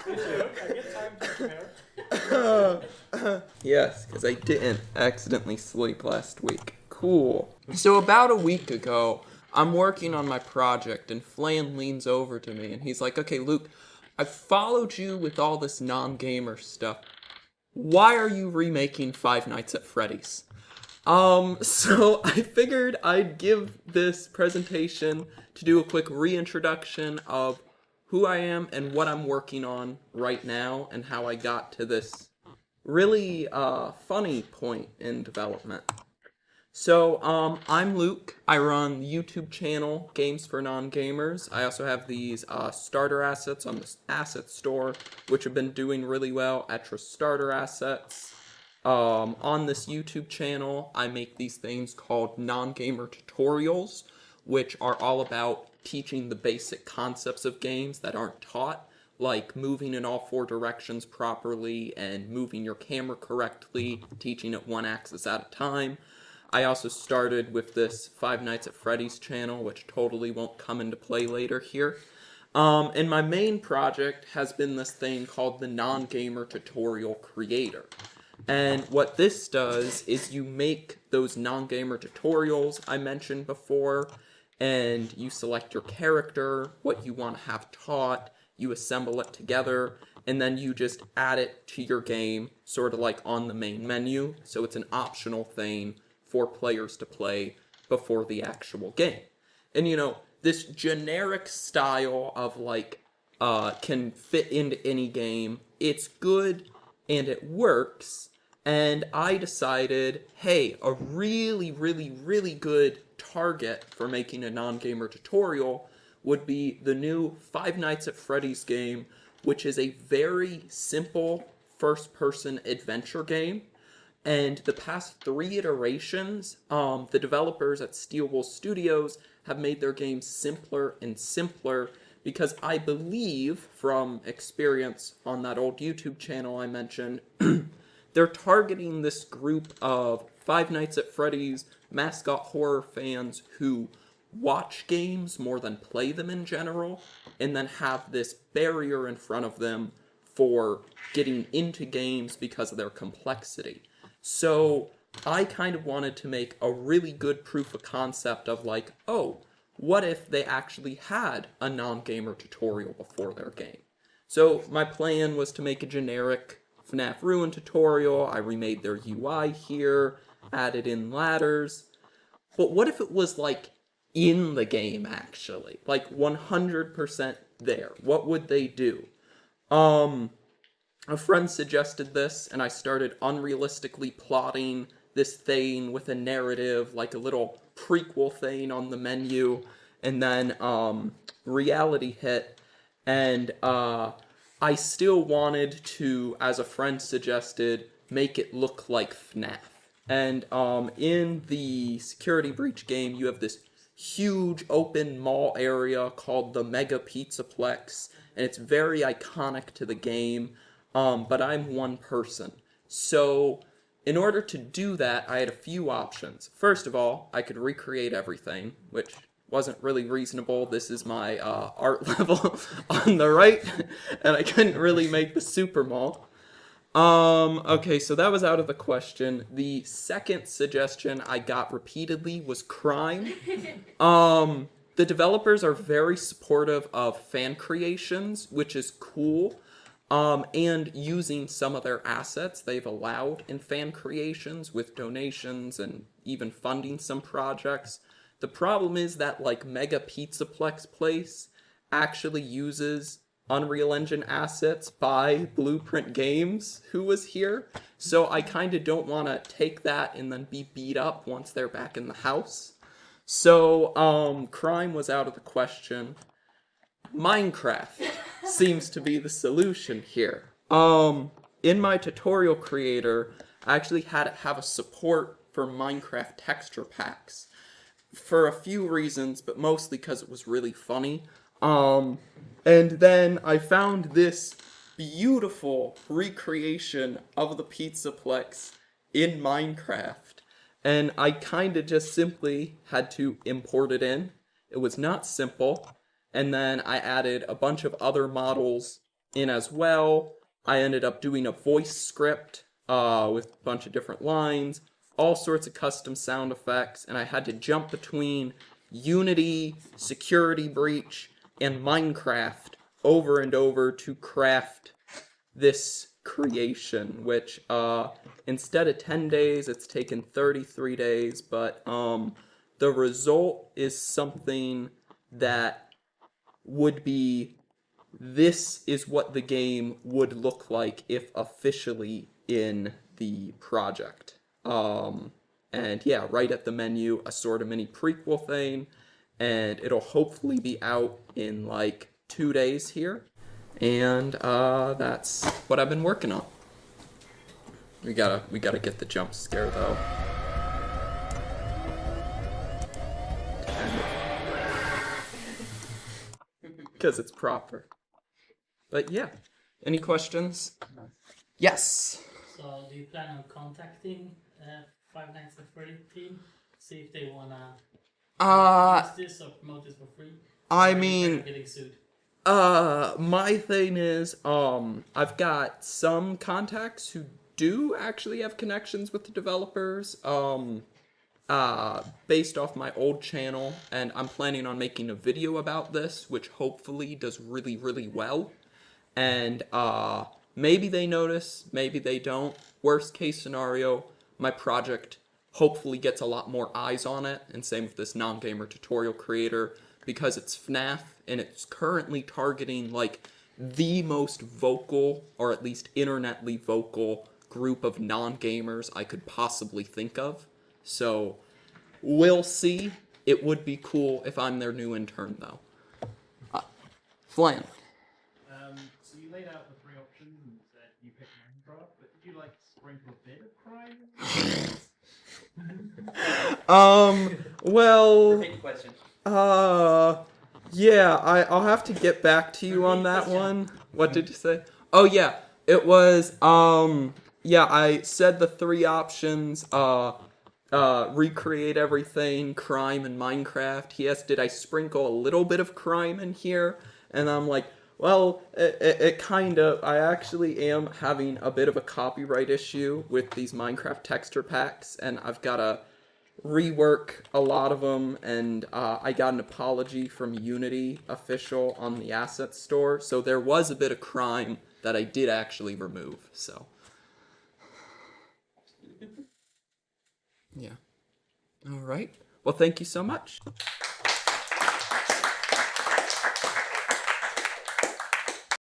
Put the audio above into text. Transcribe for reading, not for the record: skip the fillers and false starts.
I get time to prepare. Yes, because I didn't accidentally sleep last week. Cool. So about a week ago, I'm working on my project, and Flan leans over to me, and he's like, okay, Luke, I've followed you with all this non-gamer stuff. Why are you remaking Five Nights at Freddy's? So I figured I'd give this presentation to do a quick reintroduction of who I am and what I'm working on right now and how I got to this really funny point in development. So, I'm Luke. I run the YouTube channel Games for Non-Gamers. I also have these starter assets on the asset store, which have been doing really well. Extra starter assets. On this YouTube channel, I make these things called non-gamer tutorials, which are all about teaching the basic concepts of games that aren't taught, like moving in all four directions properly and moving your camera correctly, teaching it one axis at a time. I also started with this Five Nights at Freddy's channel, which totally won't come into play later here. And my main project has been this thing called the Non-Gamer Tutorial Creator. And what this does is you make those non-gamer tutorials I mentioned before, and you select your character, what you want to have taught, you assemble it together, and then you just add it to your game, sort of like on the main menu, so it's an optional thing for players to play before the actual game. And this generic style of can fit into any game. It's good and it works. And I decided, hey, a really, really, really good target for making a non-gamer tutorial would be the new Five Nights at Freddy's game, which is a very simple first-person adventure game. And the past 3 iterations, the developers at Steelwool Studios have made their games simpler and simpler because I believe, from experience on that old YouTube channel I mentioned, they're targeting this group of Five Nights at Freddy's mascot horror fans who watch games more than play them in general, and then have this barrier in front of them for getting into games because of their complexity. So I kind of wanted to make a really good proof of concept of what if they actually had a non-gamer tutorial before their game? So my plan was to make a generic FNAF Ruin tutorial. I remade their UI here, added in ladders. But what if it was in the game actually? 100% there. What would they do? A friend suggested this, and I started unrealistically plotting this thing with a narrative, like a little prequel thing on the menu, and then reality hit, and I still wanted to, as a friend suggested, make it look like FNAF. And in the Security Breach game, you have this huge open mall area called the Mega Pizzaplex, and it's very iconic to the game. But I'm one person. So, in order to do that, I had a few options. First of all, I could recreate everything, which wasn't really reasonable. This is my art level on the right, and I couldn't really make the super mall. Okay, so that was out of the question. The second suggestion I got repeatedly was crime. The developers are very supportive of fan creations, which is cool. And using some of their assets they've allowed in fan creations with donations and even funding some projects. The problem is that Mega Pizzaplex Place actually uses Unreal Engine assets by Blueprint Games, who was here. So I kind of don't want to take that and then be beat up once they're back in the house. So, crime was out of the question. Minecraft seems to be the solution here. In my tutorial creator, I actually had to have a support for Minecraft texture packs. For a few reasons, but mostly because it was really funny. And then I found this beautiful recreation of the Pizzaplex in Minecraft. And I kind of just simply had to import it in. It was not simple. And then I added a bunch of other models in as well. I ended up doing a voice script with a bunch of different lines, all sorts of custom sound effects, and I had to jump between Unity, Security Breach, and Minecraft over and over to craft this creation, which instead of 10 days, it's taken 33 days, but the result is something that would be, this is what the game would look like if officially in the project. And yeah, right at the menu, a sort of mini prequel thing, and it'll hopefully be out in like 2 days here. And that's what I've been working on. We gotta get the jump scare though. Because it's proper. But yeah. Any questions? Yes. So, do you plan on contacting Five Nights at Freddy team? See if they wanna use this or promote this for free? I Or are you mean, afraid of getting sued? my thing is, I've got some contacts who do actually have connections with the developers, based off my old channel, and I'm planning on making a video about this, which hopefully does really, really well. And, maybe they notice, maybe they don't. Worst case scenario, my project hopefully gets a lot more eyes on it, and same with this non-gamer tutorial creator, because it's FNAF, and it's currently targeting, like, the most vocal, or at least internetly vocal, group of non-gamers I could possibly think of. So, we'll see. It would be cool if I'm their new intern, though. Flan. So you laid out the 3 options and said you picked Minecraft, but did you like sprinkle a bit of crime? Well, Repeat the question. yeah, I'll have to get back to you on that one. What did you say? Oh, yeah, it was, yeah, I said the 3 options, recreate everything, crime, and Minecraft. He asked, did I sprinkle a little bit of crime in here? And I'm like, well, it kind of, I actually am having a bit of a copyright issue with these Minecraft texture packs, and I've got to rework a lot of them, and I got an apology from Unity official on the asset store, so there was a bit of crime that I did actually remove, so. Yeah. All right. Well, thank you so much.